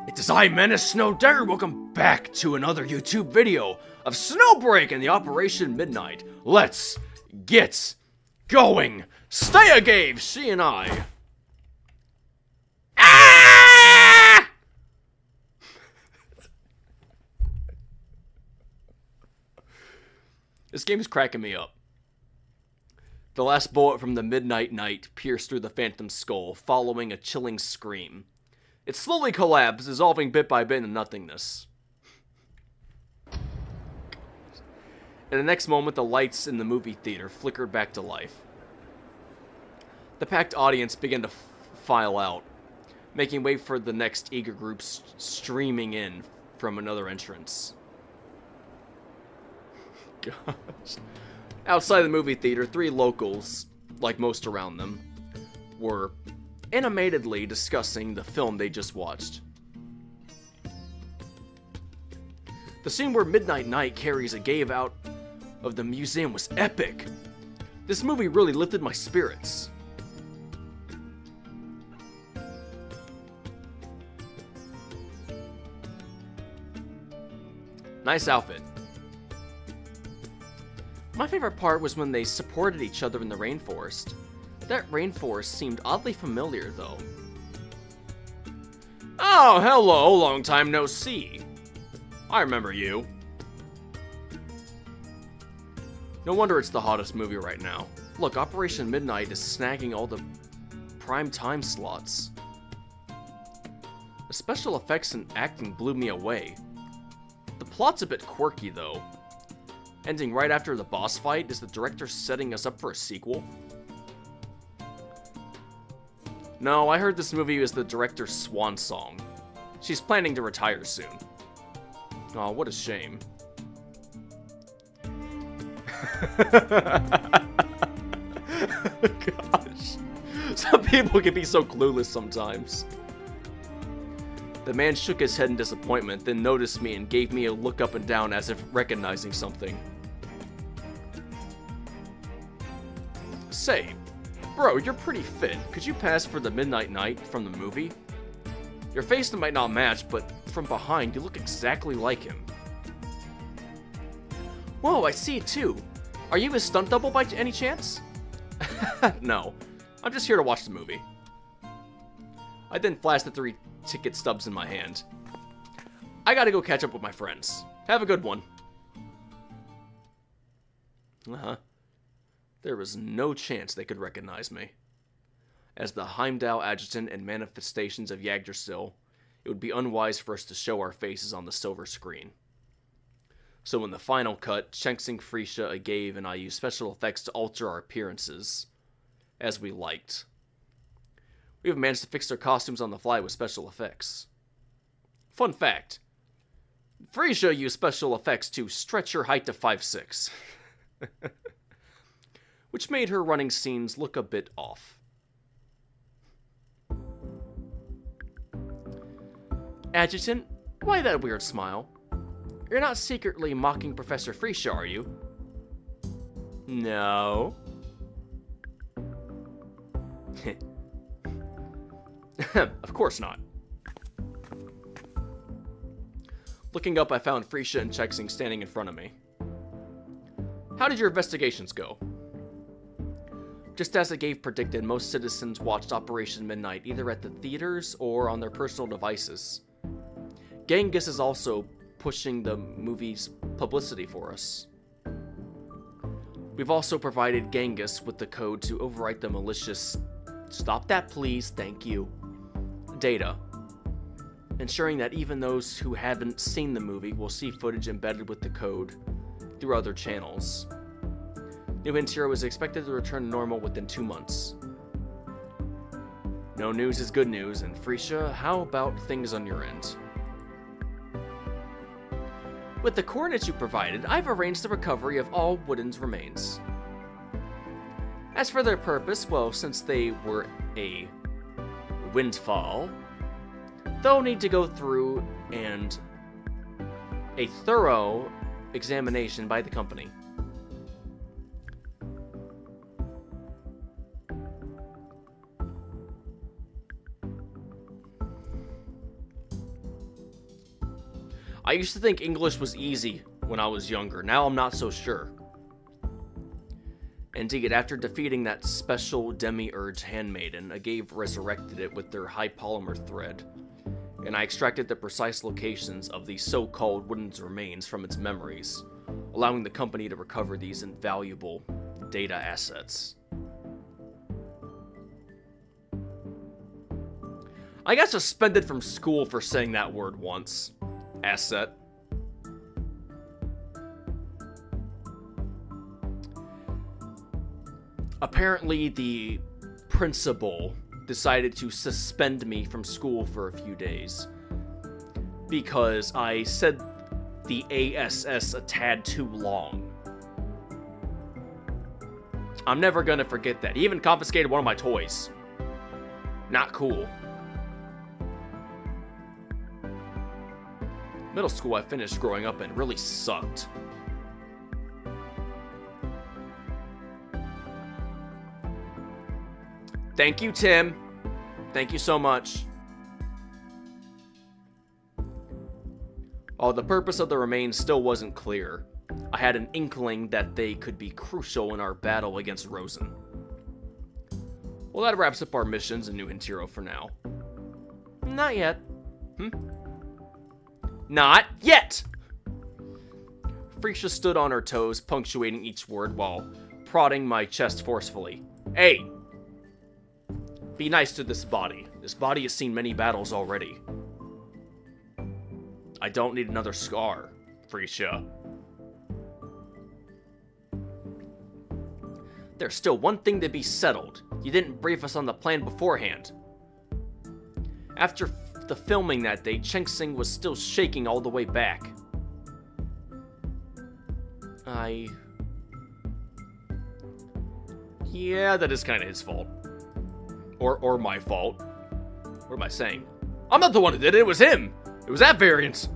It is I, Menace Snowdare. Welcome back to another YouTube video of Snowbreak and the Operation Midnight. Let's get going. Stay a gave, she and I. Ah! This game is cracking me up. The last bullet from the Midnight Knight pierced through the Phantom's skull, following a chilling scream. It slowly collapsed, dissolving bit by bit into nothingness. In the next moment, the lights in the movie theater flickered back to life. The packed audience began to file out, making way for the next eager groups streaming in from another entrance. Gosh. Outside the movie theater, three locals, like most around them, were animatedly discussing the film they just watched. The scene where Midnight Knight carries a Gave out of the museum was epic. This movie really lifted my spirits. Nice outfit. My favorite part was when they supported each other in the rainforest. That rainforest seemed oddly familiar, though. Oh, hello, long time no see. I remember you. No wonder it's the hottest movie right now. Look, Operation Midnight is snagging all the prime time slots. The special effects and acting blew me away. The plot's a bit quirky, though. Ending right after the boss fight, is the director setting us up for a sequel? No, I heard this movie is the director's swan song. She's planning to retire soon. Aw, what a shame. Gosh. Some people can be so clueless sometimes. The man shook his head in disappointment, then noticed me and gave me a look up and down as if recognizing something. Say, bro, you're pretty fit. Could you pass for the Midnight Knight from the movie? Your face might not match, but from behind, you look exactly like him. Whoa, I see it too. Are you his stunt double by any chance? No, I'm just here to watch the movie. I then flashed the 3 ticket stubs in my hand. I gotta go catch up with my friends. Have a good one. There was no chance they could recognize me. As the Heimdall adjutant and manifestations of Yggdrasil, it would be unwise for us to show our faces on the silver screen. So in the final cut, Shenxing, Freesia, Agave, and I used special effects to alter our appearances, as we liked. We have managed to fix their costumes on the fly with special effects. Fun fact, Freesia used special effects to stretch her height to 5'6", which made her running scenes look a bit off. Adjutant, why that weird smile? You're not secretly mocking Professor Freesia, are you? No. Of course not. Looking up, I found Freesia and Shenxing standing in front of me. How did your investigations go? Just as Agave predicted, most citizens watched Operation Midnight either at the theaters or on their personal devices. Genghis is also pushing the movie's publicity for us. We've also provided Genghis with the code to overwrite the malicious... Stop that, please, thank you. Data, ensuring that even those who haven't seen the movie will see footage embedded with the code through other channels. New Interior is expected to return to normal within 2 months. No news is good news, and Freesia, how about things on your end? With the coordinates you provided, I've arranged the recovery of all Wooden's remains. As for their purpose, well, since they were a windfall, they'll need to go through and a thorough examination by the company. I used to think English was easy when I was younger. Now I'm not so sure. Indeed, after defeating that special demiurge handmaiden, Agave resurrected it with their high polymer thread, and I extracted the precise locations of the so-called wooden remains from its memories, allowing the company to recover these invaluable data assets. I got suspended from school for saying that word once. Asset. Apparently, the principal decided to suspend me from school for a few days because I said the ASS a tad too long. I'm never gonna forget that. He even confiscated one of my toys. Not cool. Middle school I finished growing up in really sucked. Thank you, Tim. Thank you so much. While the purpose of the remains still wasn't clear, I had an inkling that they could be crucial in our battle against Rosen. Well, that wraps up our missions in New Hintiro for now. Not yet. Not yet! Freesia stood on her toes, punctuating each word while prodding my chest forcefully. Hey! Be nice to this body. This body has seen many battles already. I don't need another scar, Freesia. There's still one thing to be settled. You didn't brief us on the plan beforehand. After the filming that day, Cheng-Sing was still shaking all the way back. Yeah, that is kind of his fault. Or my fault. What am I saying? I'm not the one who did it, it was him! It was that variant!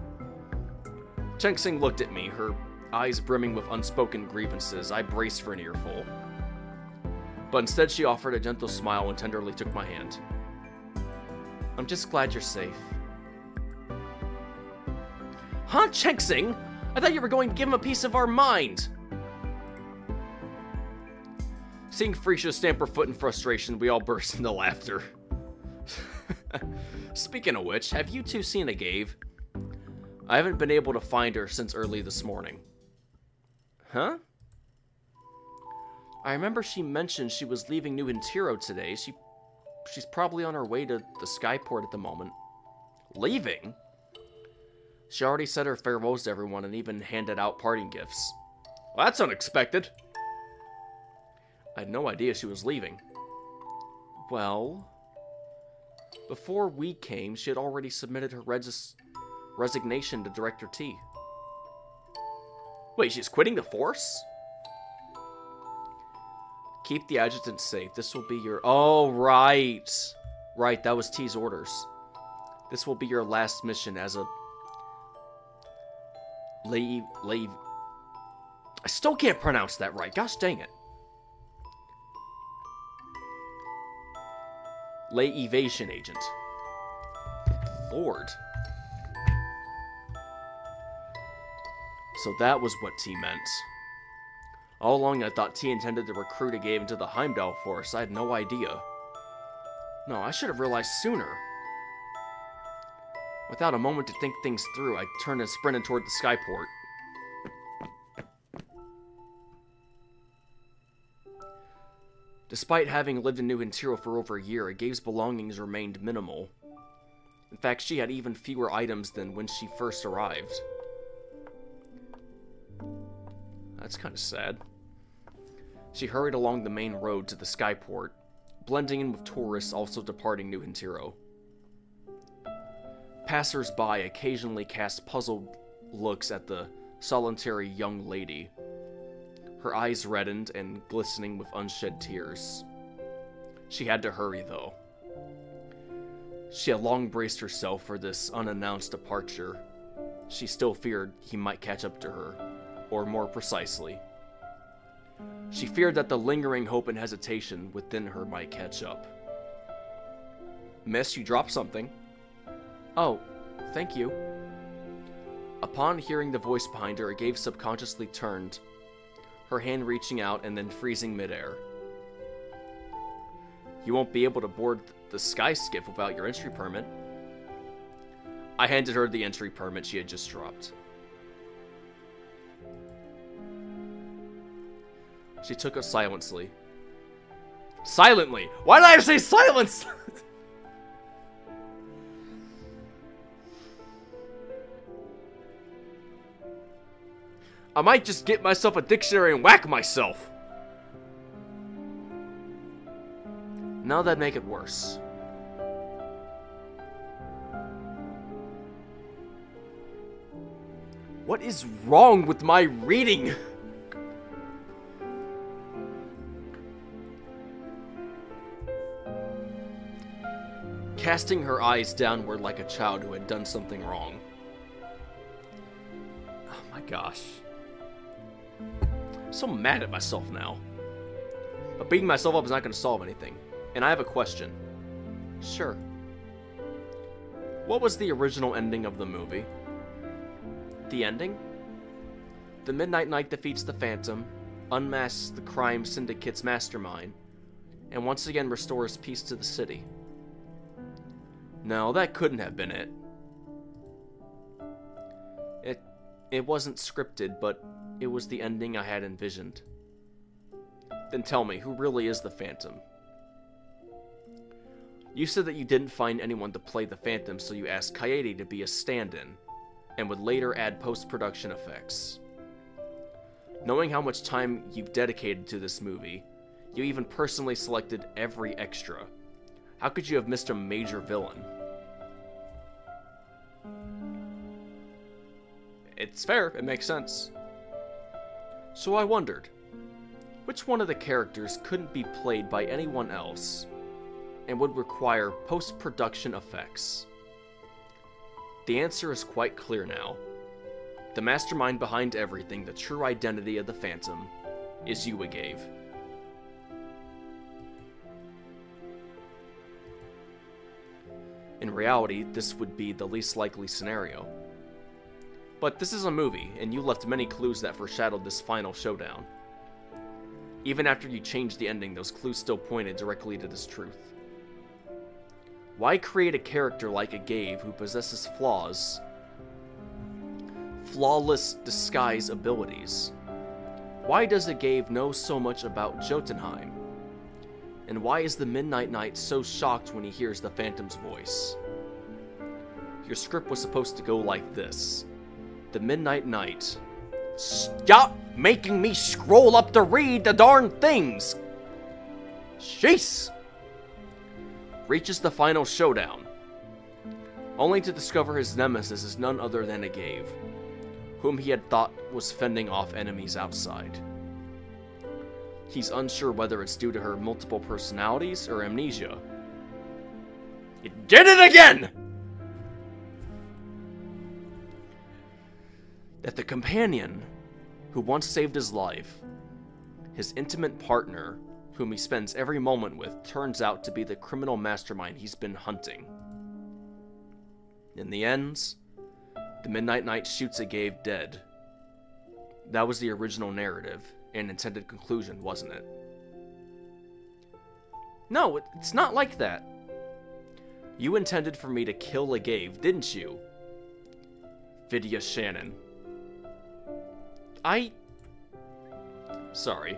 Cheng-Sing looked at me, her eyes brimming with unspoken grievances. I braced for an earful. But instead she offered a gentle smile and tenderly took my hand. I'm just glad you're safe. Huh, Cheng-Sing? I thought you were going to give him a piece of our mind! Seeing Freesia stamp her foot in frustration, we all burst into laughter. Speaking of which, have you two seen Agave? I haven't been able to find her since early this morning. Huh? I remember she mentioned she was leaving New Hintiro today. She's probably on her way to the Skyport at the moment. Leaving? She already said her farewells to everyone and even handed out parting gifts. Well, that's unexpected. I had no idea she was leaving. Well, before we came, she had already submitted her resignation to Director T. Wait, she's quitting the Force? Keep the adjutant safe. This will be your... Oh, right. Right, that was T's orders. This will be your last mission as a... I still can't pronounce that right. Gosh dang it. Lay evasion agent. Lord. So that was what T meant. All along I thought T intended to recruit Agave into the Heimdall force. I had no idea. No, I should have realized sooner. Without a moment to think things through, I turned and sprinted toward the Skyport. Despite having lived in New Hintiro for over a year, Agave's belongings remained minimal. In fact, she had even fewer items than when she first arrived. That's kind of sad. She hurried along the main road to the Skyport, blending in with tourists also departing New Hintiro. Passers-by occasionally cast puzzled looks at the solitary young lady, her eyes reddened and glistening with unshed tears. She had to hurry, though. She had long braced herself for this unannounced departure. She still feared he might catch up to her, or more precisely, she feared that the lingering hope and hesitation within her might catch up. Miss, you dropped something. Oh, thank you. Upon hearing the voice behind her, Agave subconsciously turned, her hand reaching out and then freezing midair. You won't be able to board the sky skiff without your entry permit. I handed her the entry permit she had just dropped. She took it silently. Silently! Why did I say silence? I might just get myself a dictionary and whack myself. Now that'd make it worse. What is wrong with my reading? Casting her eyes downward like a child who had done something wrong. Oh my gosh. I'm so mad at myself now. But beating myself up is not going to solve anything. And I have a question. Sure. What was the original ending of the movie? The ending? The Midnight Knight defeats the Phantom, unmasks the crime syndicate's mastermind, and once again restores peace to the city. No, that couldn't have been it. It wasn't scripted, but it was the ending I had envisioned. Then tell me, who really is the Phantom? You said that you didn't find anyone to play the Phantom, so you asked Kaede to be a stand-in, and would later add post-production effects. Knowing how much time you've dedicated to this movie, you even personally selected every extra. How could you have missed a major villain? It's fair, it makes sense. So I wondered, which one of the characters couldn't be played by anyone else, and would require post-production effects? The answer is quite clear now. The mastermind behind everything, the true identity of the Phantom, is you, Agave. In reality, this would be the least likely scenario. But this is a movie, and you left many clues that foreshadowed this final showdown. Even after you changed the ending, those clues still pointed directly to this truth. Why create a character like Agave who possesses flaws? Flawless disguise abilities. Why does Agave know so much about Jotunheim? And why is the Midnight Knight so shocked when he hears the Phantom's voice? Your script was supposed to go like this. The Midnight Knight. Stop making me scroll up to read the darn things! Jeez! Reaches the final showdown, only to discover his nemesis is none other than Agave, whom he had thought was fending off enemies outside. He's unsure whether it's due to her multiple personalities or amnesia. It did it again! That the companion who once saved his life, his intimate partner, whom he spends every moment with, turns out to be the criminal mastermind he's been hunting. In the end, the Midnight Knight shoots Agave dead. That was the original narrative and intended conclusion, wasn't it? No, it's not like that. You intended for me to kill Agave, didn't you? Vidya Shannon. Sorry.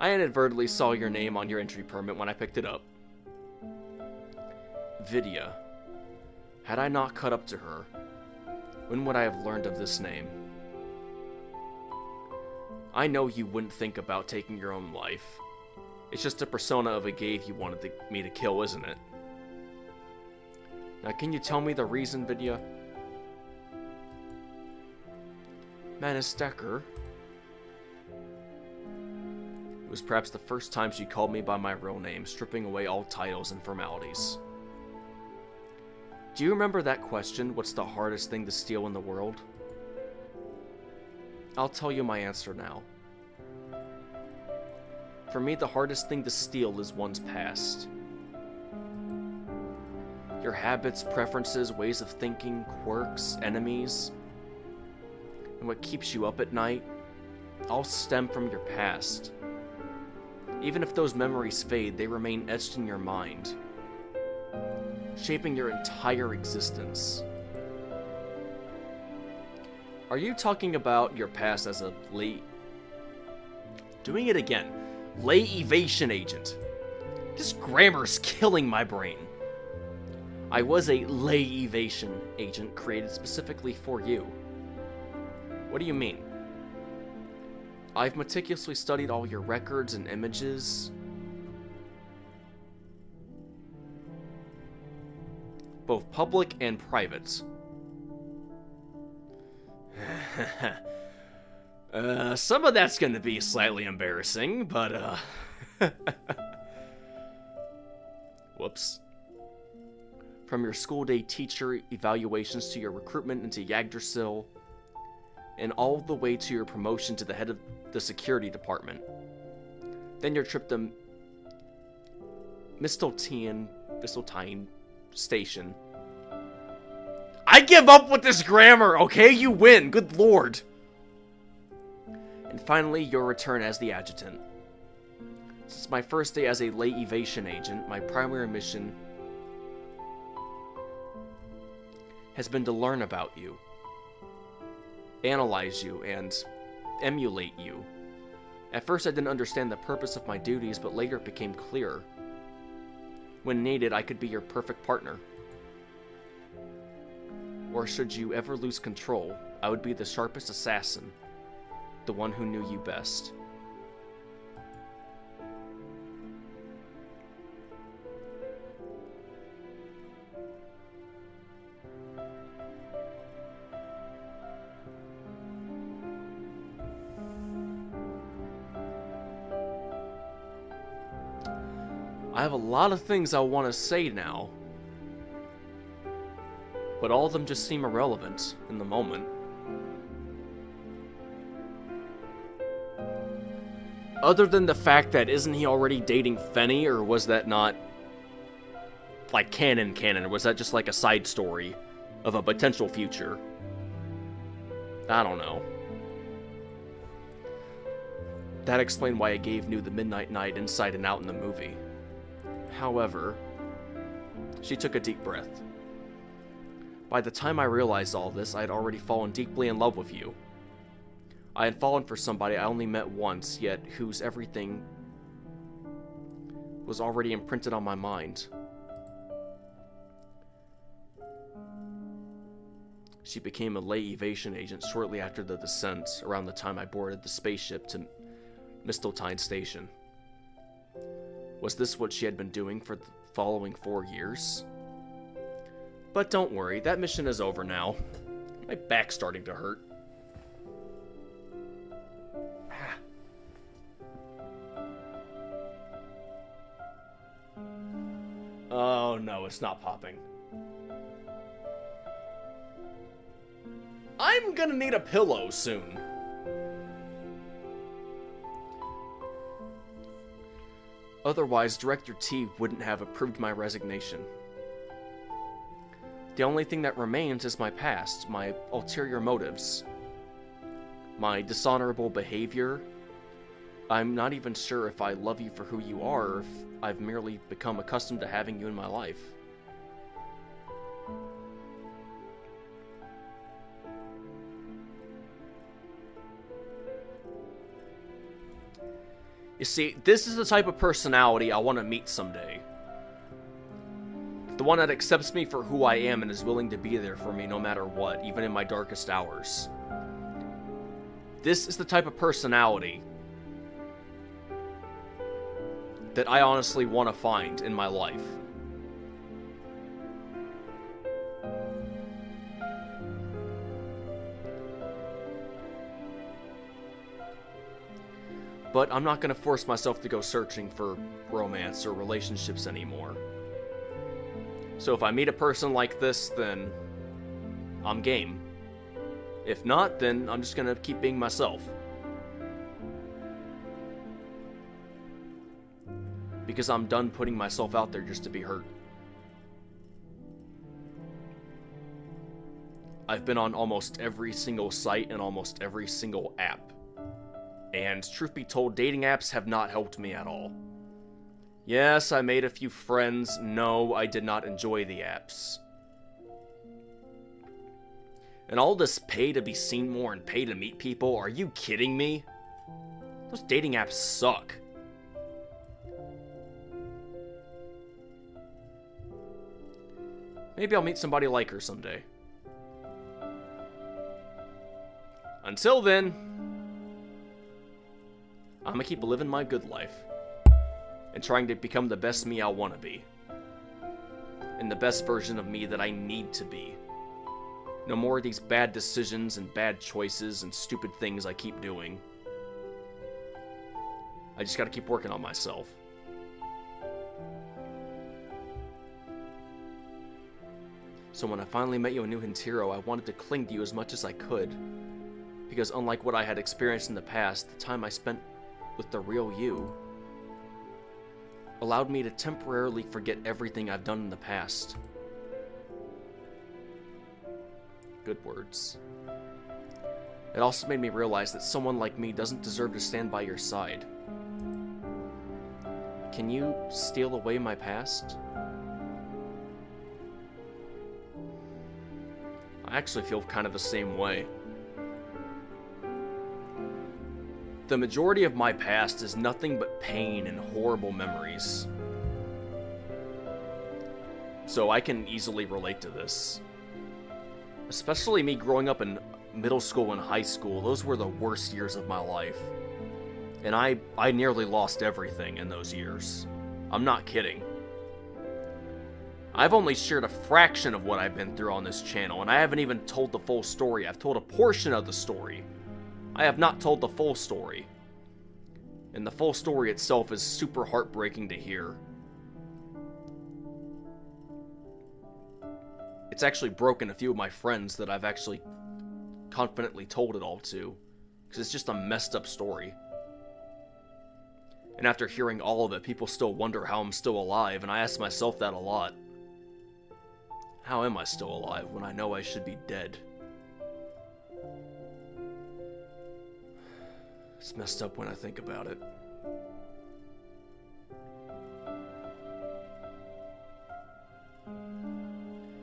I inadvertently saw your name on your entry permit when I picked it up. Vidya. Had I not caught up to her, when would I have learned of this name? I know you wouldn't think about taking your own life. It's just a persona of Agave you wanted me to kill, isn't it? Now, can you tell me the reason, Vidya? Manus Decker. It was perhaps the first time she called me by my real name, stripping away all titles and formalities. Do you remember that question, what's the hardest thing to steal in the world? I'll tell you my answer now. For me, the hardest thing to steal is one's past. Your habits, preferences, ways of thinking, quirks, enemies, and what keeps you up at night all stem from your past. Even if those memories fade, they remain etched in your mind, shaping your entire existence. Are you talking about your past as a Doing it again. Lay evasion agent. This grammar's killing my brain. I was a lay evasion agent created specifically for you. What do you mean? I've meticulously studied all your records and images, both public and private. Some of that's gonna be slightly embarrassing, but, whoops. From your school day teacher evaluations to your recruitment into Yggdrasil, and all the way to your promotion to the head of the security department. Then your trip to Mistletoe Station. I give up with this grammar, okay? You win, good lord. And finally, your return as the adjutant. Since my first day as a lay evasion agent, my primary mission has been to learn about you, analyze you, and emulate you. At first I didn't understand the purpose of my duties, but later it became clear. When needed, I could be your perfect partner. Or should you ever lose control, I would be the sharpest assassin, the one who knew you best. I have a lot of things I want to say now, but all of them just seem irrelevant in the moment. Other than the fact that isn't he already dating Fenny, or was that not like canon, or was that just like a side story of a potential future? I don't know. That explained why I gave New the Midnight Knight inside and out in the movie. However, she took a deep breath. By the time I realized all this, I had already fallen deeply in love with you. I had fallen for somebody I only met once, yet whose everything was already imprinted on my mind. She became a lay evasion agent shortly after the descent, around the time I boarded the spaceship to Mistletoe Station. Was this what she had been doing for the following 4 years? But don't worry, that mission is over now. My back's starting to hurt. Oh no, it's not popping. I'm gonna need a pillow soon. Otherwise, Director T wouldn't have approved my resignation. The only thing that remains is my past, my ulterior motives, my dishonorable behavior. I'm not even sure if I love you for who you are, or if I've merely become accustomed to having you in my life. You see, this is the type of personality I want to meet someday. The one that accepts me for who I am and is willing to be there for me no matter what, even in my darkest hours. This is the type of personality that I honestly want to find in my life. But I'm not going to force myself to go searching for romance or relationships anymore. So if I meet a person like this, then I'm game. If not, then I'm just going to keep being myself. Because I'm done putting myself out there just to be hurt. I've been on almost every single site and almost every single app. And truth be told, dating apps have not helped me at all. Yes, I made a few friends. No, I did not enjoy the apps. And all this pay to be seen more and pay to meet people, are you kidding me? Those dating apps suck. Maybe I'll meet somebody like her someday. Until then, I'm gonna keep living my good life. And trying to become the best me I want to be. And the best version of me that I need to be. No more of these bad decisions and bad choices and stupid things I keep doing. I just gotta keep working on myself. So when I finally met you in New Hintiro, I wanted to cling to you as much as I could. Because unlike what I had experienced in the past, the time I spent with the real you allowed me to temporarily forget everything I've done in the past. Good words. It also made me realize that someone like me doesn't deserve to stand by your side. Can you steal away my past? I actually feel kind of the same way. The majority of my past is nothing but pain and horrible memories. So I can easily relate to this. Especially me growing up in middle school and high school, those were the worst years of my life. And I nearly lost everything in those years. I'm not kidding. I've only shared a fraction of what I've been through on this channel, and I haven't even told the full story. I've told a portion of the story. I have not told the full story. And the full story itself is super heartbreaking to hear. It's actually broken a few of my friends that I've actually confidently told it all to. Because it's just a messed up story. And after hearing all of it, people still wonder how I'm still alive, and I ask myself that a lot. How am I still alive when I know I should be dead? It's messed up when I think about it.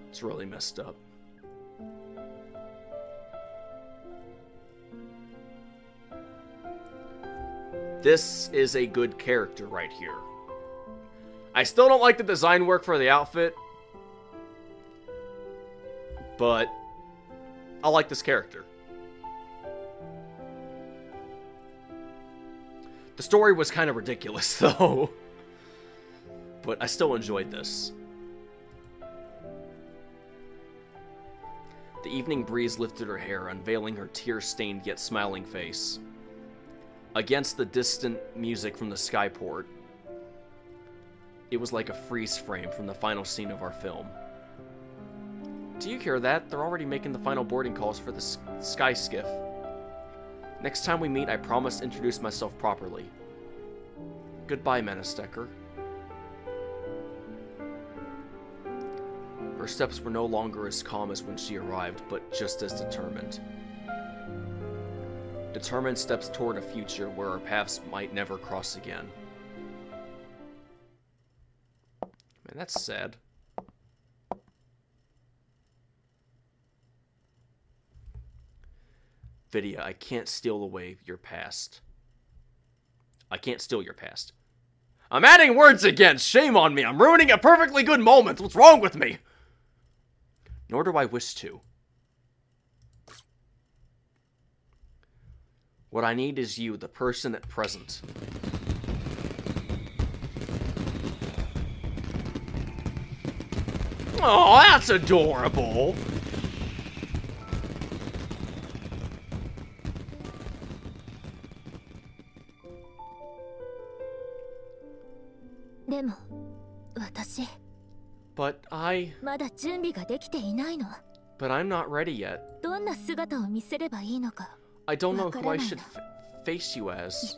It's really messed up. This is a good character right here. I still don't like the design work for the outfit, but I like this character. The story was kind of ridiculous, though. But I still enjoyed this. The evening breeze lifted her hair, unveiling her tear-stained yet smiling face. Against the distant music from the skyport, it was like a freeze frame from the final scene of our film. Do you hear that? They're already making the final boarding calls for the sky skiff. Next time we meet, I promise to introduce myself properly. Goodbye, Menestecker. Her steps were no longer as calm as when she arrived, but just as determined. Determined steps toward a future where our paths might never cross again. Man, that's sad. Vidya, I can't steal away your past. I can't steal your past. I'm adding words again! Shame on me! I'm ruining a perfectly good moment! What's wrong with me? Nor do I wish to. What I need is you, the person at present. Oh, that's adorable! But I'm not ready yet. I don't know who I should face you as.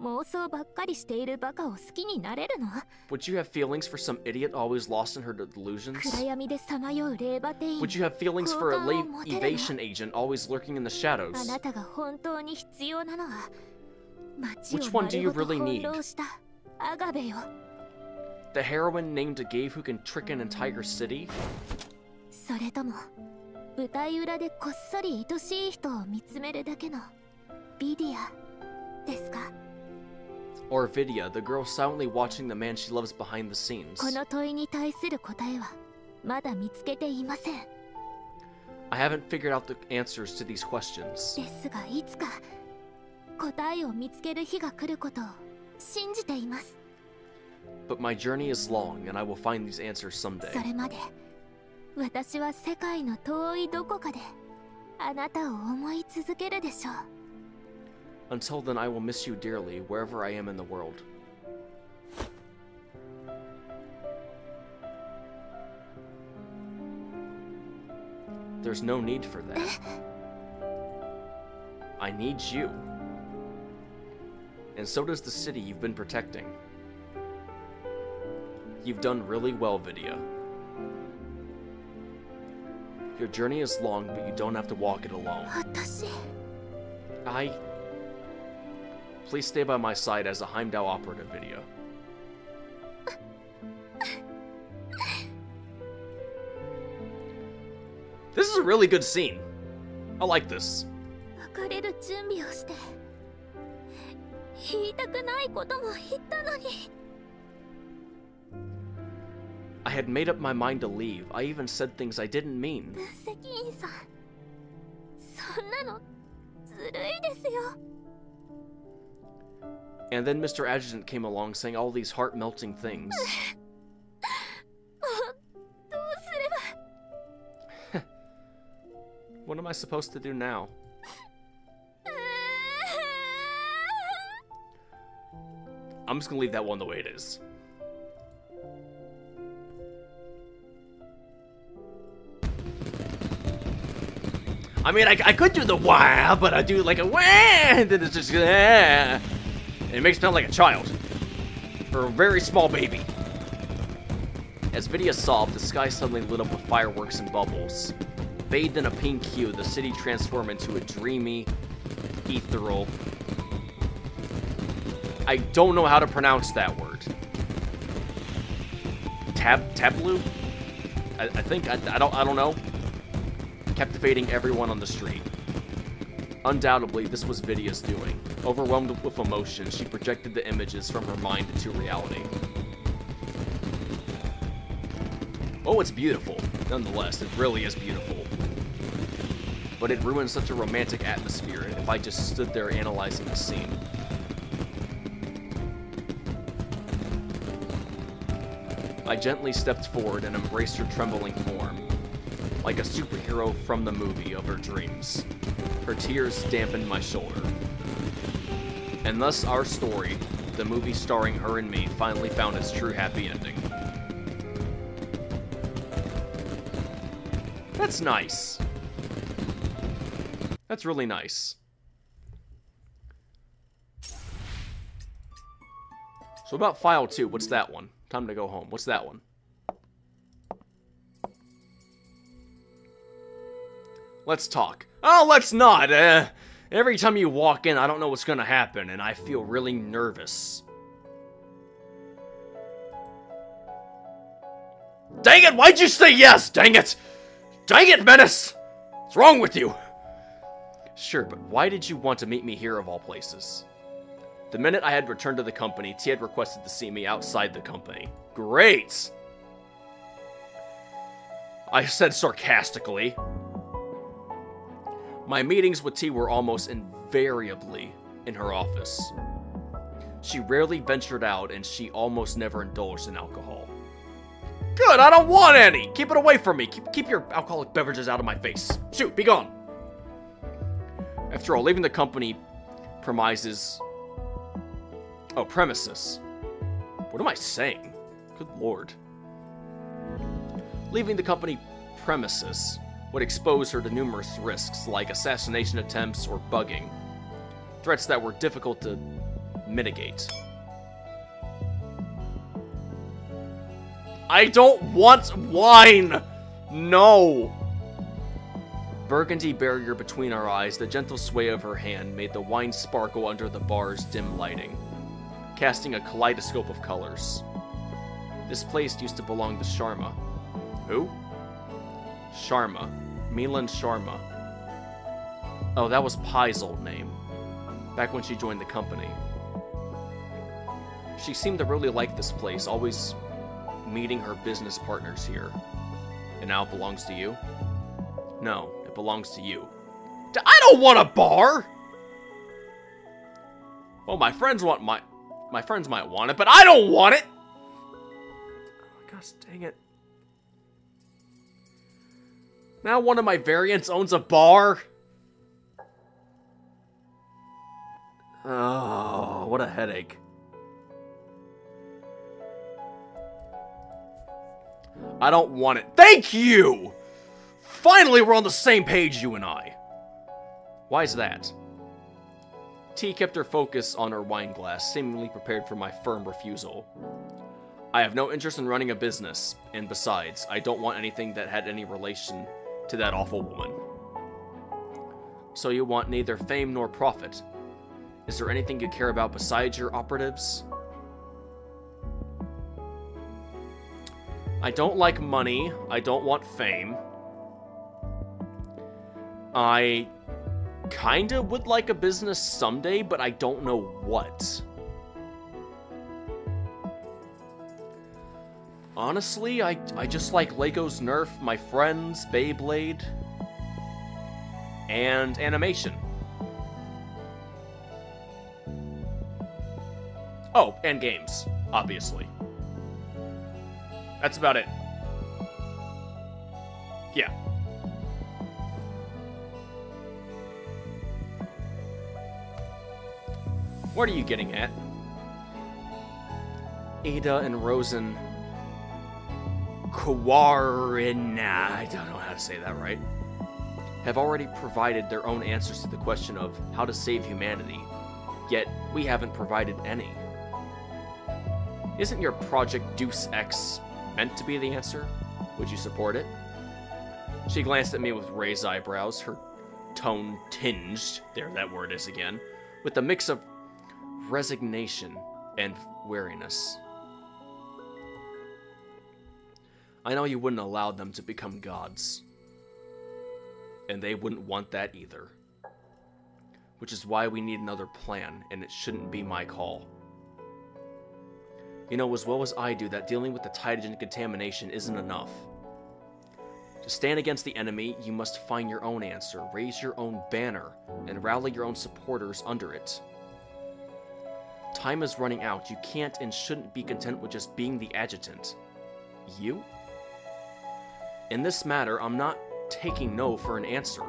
妄想ばっかりしているバカを好きになれるの？ Would you have feelings for some idiot always lost in her delusions? 暗闇でさまよう霊馬店員。 Would you have feelings for a 好感を持てるの？ evasion agent always lurking in the shadows? あなたが本当に必要なのは街 Which を one do you 丸ごと really need? 翻弄したアガベよ。 The heroine named a Gave who can trick an entire city? それとも舞台裏でこっそり愛しい人を見つめるだけのビディアですか？ Or Vidya, the girl silently watching the man she loves behind the scenes? この問いに対する答えはまだ見つけていません。 I haven't figured out the answers to these questions. ですがいつか答えを見つける日が来ることを信じています。 But my journey is long, and I will find these answers someday. それまで私は世界の遠いどこかであなたを思い続けるでしょう。 Until then, I will miss you dearly, wherever I am in the world. There's no need for that. I need you. And so does the city you've been protecting. You've done really well, Vidya. Your journey is long, but you don't have to walk it alone. 私 Please stay by my side as a Heimdall operative, Vidya. This is a really good scene. I like this. 別れる準備をして言いたくないことも言ったのに。 I had made up my mind to leave. I even said things I didn't mean. 分析員さん、そんなのずるいですよ。 And then Mr. Adjutant came along saying all these heart-melting things. どうすれば。 What am I supposed to do now? I'm just gonna leave that one the way it is. I mean, I could do the wah, but I do like a wah, and then it's just and it makes me sound like a child. Or a very small baby. As Vidya sobbed, the sky suddenly lit up with fireworks and bubbles. Bathed in a pink hue, the city transformed into a dreamy, ethereal... I don't know how to pronounce that word. Tableau? I think, I don't know. Captivating everyone on the street. Undoubtedly, this was Vidya's doing. Overwhelmed with emotion, she projected the images from her mind into reality. Oh, it's beautiful. Nonetheless, it really is beautiful. But it ruined such a romantic atmosphere if I just stood there analyzing the scene. I gently stepped forward and embraced her trembling form, like a superhero from the movie of her dreams. Her tears dampened my shoulder. And thus our story, the movie starring her and me, finally found its true happy ending. That's nice. That's really nice. So about file 2, what's that one? Time to go home. What's that one? Let's talk. Oh, let's not! Every time you walk in, I don't know what's gonna happen, and I feel really nervous. Dang it! Why'd you say yes? Dang it! Dang it, Menace! What's wrong with you? Sure, but why did you want to meet me here of all places? The minute I had returned to the company, T had requested to see me outside the company. Great! I said sarcastically. My meetings with T were almost invariably in her office. She rarely ventured out, and she almost never indulged in alcohol. Good, I don't want any! Keep it away from me! Keep your alcoholic beverages out of my face. Shoot, be gone! After all, leaving the company premises... Oh, premises. What am I saying? Good lord. Leaving the company premises would expose her to numerous risks, like assassination attempts or bugging. Threats that were difficult to Mitigate. I don't want wine! No! Burgundy barrier between our eyes, the gentle sway of her hand made the wine sparkle under the bar's dim lighting, casting a kaleidoscope of colors. This place used to belong to Sharma. Who? Sharma. Milan Sharma. Oh, that was Pai's old name, back when she joined the company. She seemed to really like this place, always meeting her business partners here. And now it belongs to you? No, it belongs to you. I don't want a bar! Well, my friends might want it, but I don't want it! Oh, gosh dang it. Now one of my variants owns a bar? Oh, what a headache. I don't want it. Thank you! Finally, we're on the same page, you and I. Why is that? T kept her focus on her wine glass, seemingly prepared for my firm refusal. I have no interest in running a business, and besides, I don't want anything that had any relation to that awful woman. So you want neither fame nor profit. Is there anything you care about besides your operatives? I don't like money. I don't want fame. I kinda would like a business someday, but I don't know what. Honestly, I just like Lego's Nerf, my friends, Beyblade, and animation. Oh, and games, obviously. That's about it. Yeah. What are you getting at? Ada and Rosen Kawarina, I don't know how to say that right, have already provided their own answers to the question of how to save humanity, yet we haven't provided any. Isn't your Project Deus Ex meant to be the answer? Would you support it? She glanced at me with raised eyebrows, her tone tinged, there that word is again, with a mix of resignation and weariness. I know you wouldn't allow them to become gods. And they wouldn't want that either. Which is why we need another plan, and it shouldn't be my call. You know as well as I do that dealing with the Titan contamination isn't enough. To stand against the enemy, you must find your own answer, raise your own banner, and rally your own supporters under it. Time is running out. You can't and shouldn't be content with just being the adjutant. You? In this matter, I'm not taking no for an answer.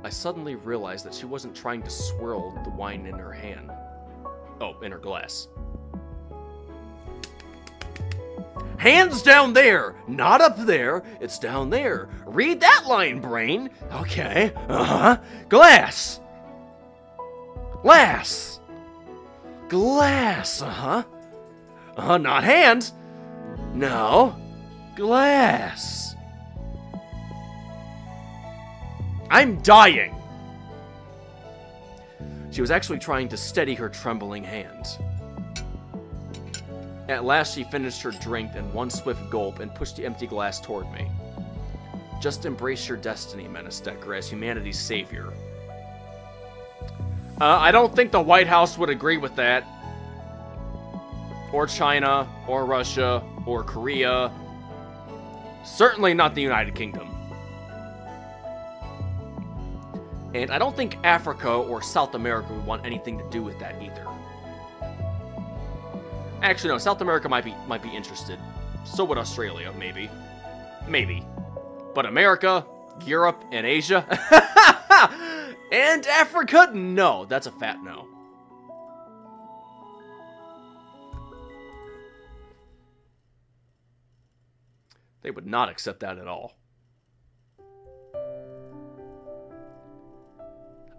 I suddenly realized that she wasn't trying to swirl the wine in her hand. Oh, in her glass. Hands down there! Not up there! It's down there! Read that line, brain! Okay, Glass! Glass! Glass, not hand! No. Glass. I'm dying! She was actually trying to steady her trembling hand. At last she finished her drink in one swift gulp and pushed the empty glass toward me. Just embrace your destiny, Menace Decker, as humanity's savior. I don't think the White House would agree with that. Or China, or Russia, or Korea. Certainly not the United Kingdom. And I don't think Africa or South America would want anything to do with that either. Actually, no, South America might be interested. So would Australia, maybe. Maybe. But America, Europe, and Asia? And Africa? No, that's a fat no. They would not accept that at all.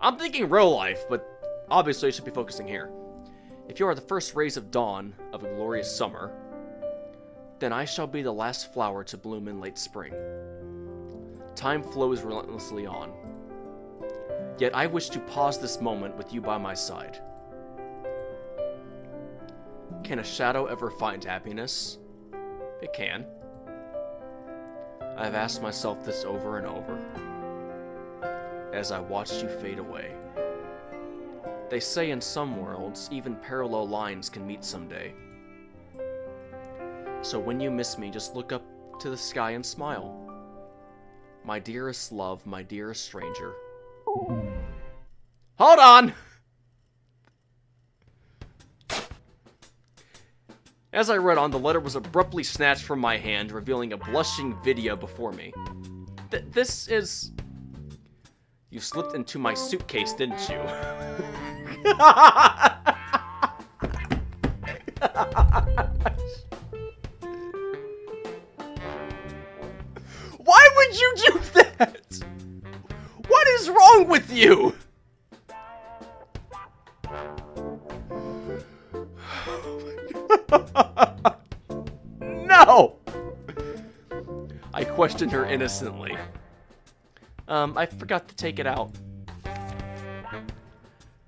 I'm thinking real life, but Obviously, I should be focusing here. If you are the first rays of dawn of a glorious summer, then I shall be the last flower to bloom in late spring. Time flows relentlessly on. Yet I wish to pause this moment with you by my side. Can a shadow ever find happiness? It can. I've asked myself this over and over as I watched you fade away. They say in some worlds, even parallel lines can meet someday. So when you miss me, just look up to the sky and smile. My dearest love, my dearest stranger. Hold on! As I read on, the letter was abruptly snatched from my hand, revealing a blushing Vidya before me. This is... You slipped into my suitcase, didn't you? Why would you do that? What is wrong with you? No! I questioned her innocently. I forgot to take it out.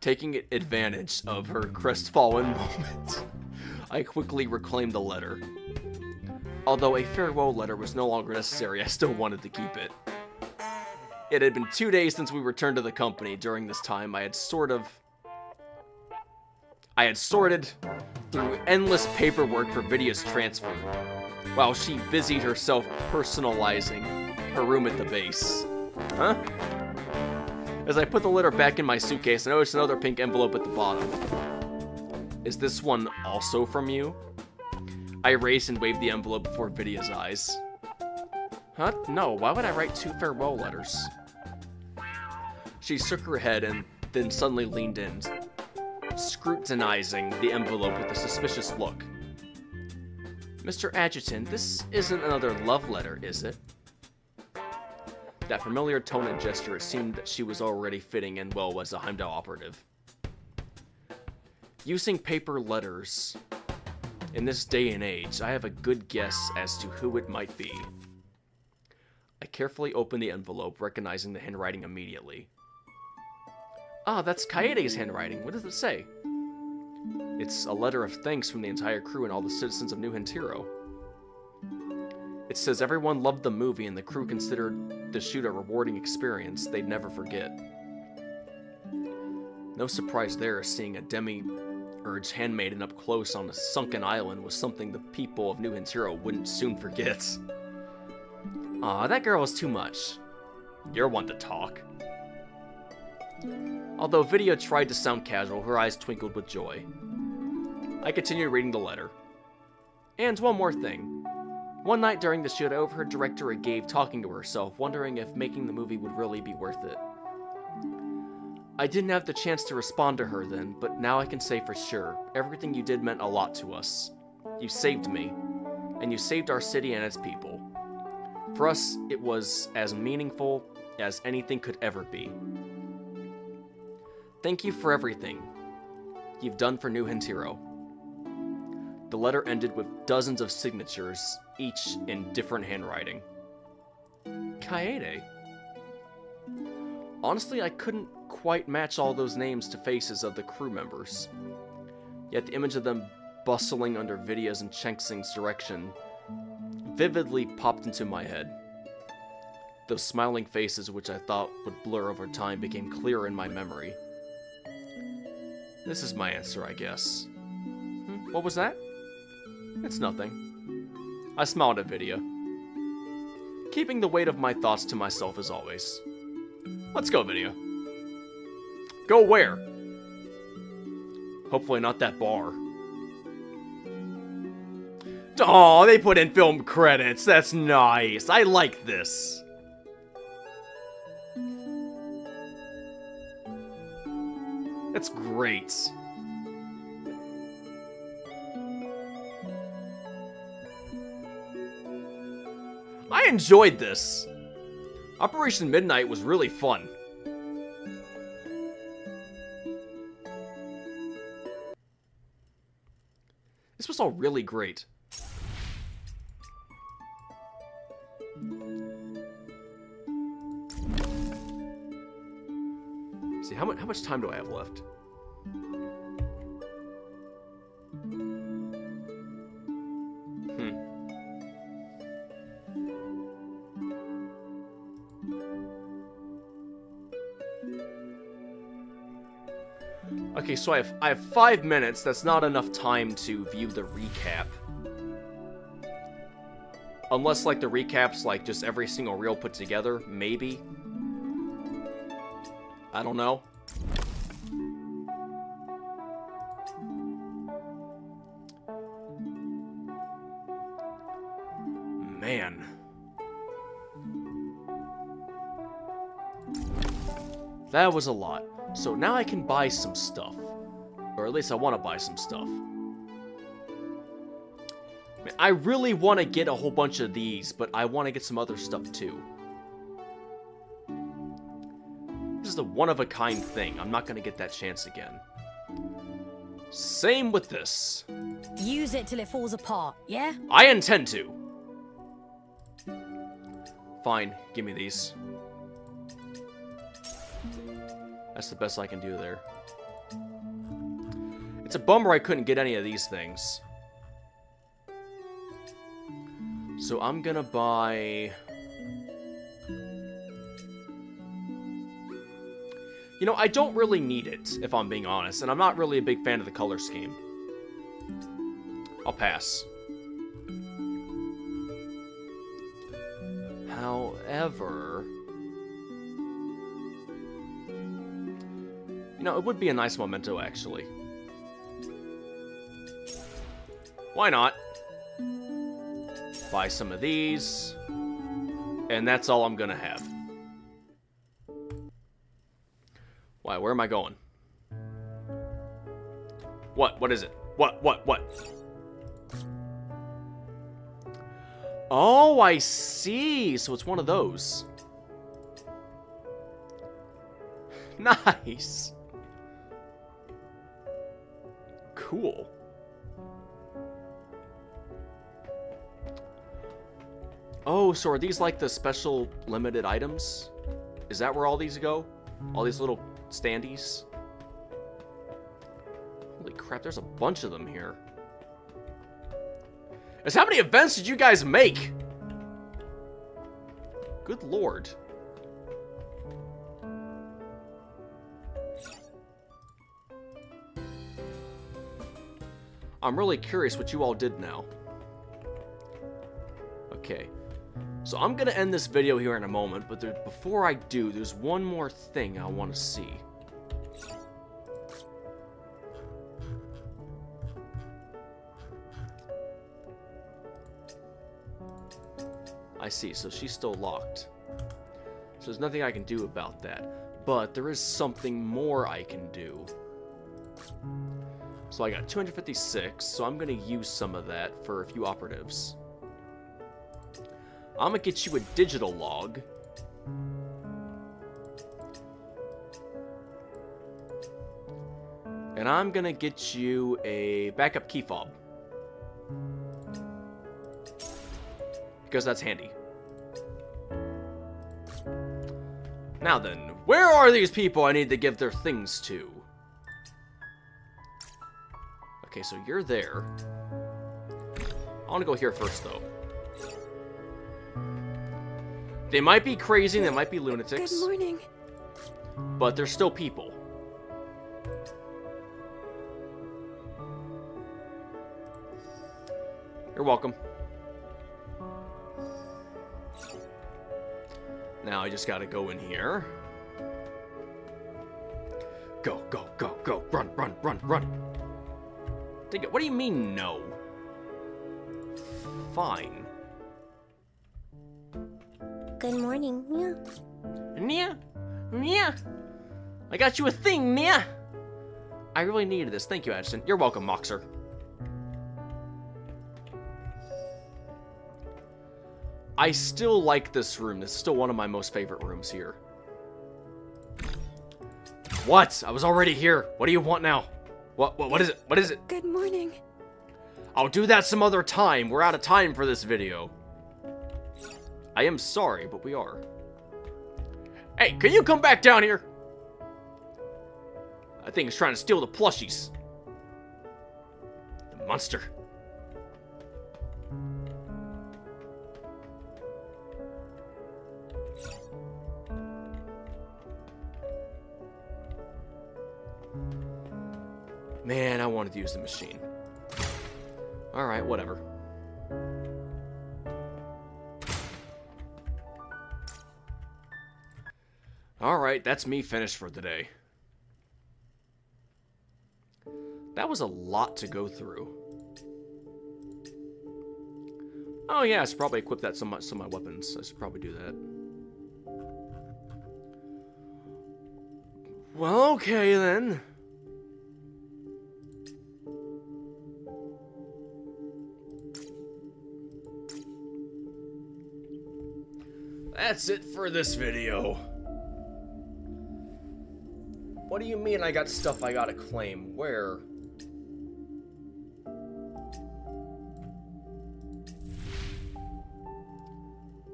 Taking advantage of her crestfallen moment, I quickly reclaimed the letter. Although a farewell letter was no longer necessary, I still wanted to keep it. It had been 2 days since we returned to the company. During this time, I had sorted through endless paperwork for Vidya's transfer, while she busied herself personalizing her room at the base. Huh? As I put the letter back in my suitcase, I noticed another pink envelope at the bottom. Is this one also from you? I raised and waved the envelope before Vidya's eyes. Huh? No, why would I write 2 farewell letters? She shook her head and then suddenly leaned in, scrutinizing the envelope with a suspicious look. Mr. Adjutant, this isn't another love letter, is it? That familiar tone and gesture, it seemed that she was already fitting in well as a Heimdall operative. Using paper letters in this day and age, I have a good guess as to who it might be. I carefully opened the envelope, recognizing the handwriting immediately. Ah, that's Kaede's handwriting. What does it say? It's a letter of thanks from the entire crew and all the citizens of New Hantiro. It says everyone loved the movie and the crew considered the shoot a rewarding experience they'd never forget. No surprise there, seeing a demi-urge handmaiden up close on a sunken island was something the people of New Hantiro wouldn't soon forget. Aw, that girl was too much. You're one to talk. Although Vidya tried to sound casual, her eyes twinkled with joy. I continued reading the letter. And one more thing. One night during the shoot, I overheard director Agave talking to herself, wondering if making the movie would really be worth it. I didn't have the chance to respond to her then, but now I can say for sure, everything you did meant a lot to us. You saved me, and you saved our city and its people. For us, it was as meaningful as anything could ever be. Thank you for everything you've done for New Hantiro. The letter ended with dozens of signatures, each in different handwriting. Kaede. Honestly, I couldn't quite match all those names to faces of the crew members. Yet the image of them bustling under Vidya's and Chengsing's direction vividly popped into my head. Those smiling faces, which I thought would blur over time, became clearer in my memory. This is my answer, I guess. What was that? It's nothing. I smiled at Vidya, keeping the weight of my thoughts to myself as always. Let's go, Vidya. Go where? Hopefully not that bar. Oh, they put in film credits. That's nice. I like this. That's great. I enjoyed this. Operation Midnight was really fun. This was all really great. See, how much time do I have left? Okay, so I have 5 minutes. That's not enough time to view the recap. Unless, like, the recap's, like, just every single reel put together. Maybe. I don't know. Man. That was a lot. So now I can buy some stuff. Or at least I want to buy some stuff. Man, I really want to get a whole bunch of these, but I want to get some other stuff too. This is a one-of-a-kind thing. I'm not going to get that chance again. Same with this. Use it till it falls apart, yeah? I intend to. Fine, give me these. That's the best I can do there. It's a bummer I couldn't get any of these things. So I'm gonna buy... You know, I don't really need it, if I'm being honest, and I'm not really a big fan of the color scheme. I'll pass. However... You know, it would be a nice memento, actually. Why not? Buy some of these. And that's all I'm gonna have. Why, where am I going? What is it? What? Oh, I see. So it's one of those. Nice. Cool. Oh, so are these like the special limited items? Is that where all these go? All these little standees? Holy crap, there's a bunch of them here. As how many events did you guys make? Good lord. I'm really curious what you all did now. Okay. So I'm going to end this video here in a moment, but before I do, there's one more thing I want to see. I see, so she's still locked. So there's nothing I can do about that. But there is something more I can do. So I got 256, so I'm going to use some of that for a few operatives. I'm going to get you a digital log. And I'm going to get you a backup key fob. Because that's handy. Now then, where are these people I need to give their things to? Okay, so you're there. I want to go here first, though. They might be crazy, they might be lunatics. Good morning. But they're still people. You're welcome. Now I just gotta go in here. Go, go, go, go. Run, run, run, run. What do you mean, no? Fine. Good morning, Nia. Nia? Nia? I got you a thing, Nia! I really needed this. Thank you, Addison. You're welcome, Moxer. I still like this room. This is still one of my most favorite rooms here. What? I was already here. What do you want now? What is it? What is it? Good morning. I'll do that some other time. We're out of time for this video. I am sorry, but we are. Hey, can you come back down here? I think he's trying to steal the plushies. The monster. Man, I wanted to use the machine. Alright, whatever. Alright, that's me finished for today. That was a lot to go through. Oh yeah, I should probably equip that some of my weapons. I should probably do that. Well, okay then. That's it for this video. What do you mean I got stuff I gotta claim? Where?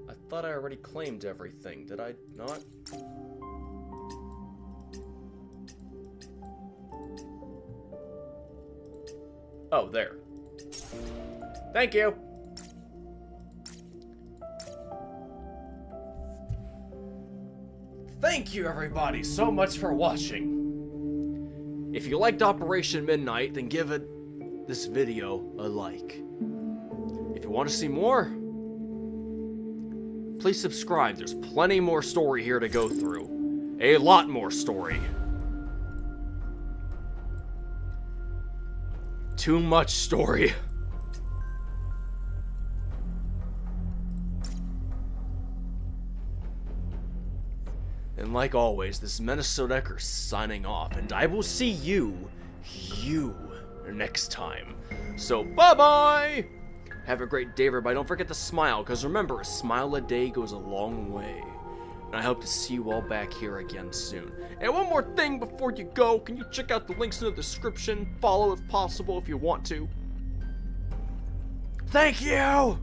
I thought I already claimed everything. Did I not? Oh, there. Thank you. Thank you, everybody, so much for watching. If you liked Operation Midnight, then give this video a like. If you want to see more, please subscribe. There's plenty more story here to go through. A lot more story. Too much story. And like always, this is Minnesotecker signing off, and I will see you next time. So, bye-bye! Have a great day, everybody. Don't forget to smile, because remember, a smile a day goes a long way. And I hope to see you all back here again soon. And one more thing before you go, can you check out the links in the description? Follow if possible if you want to. Thank you!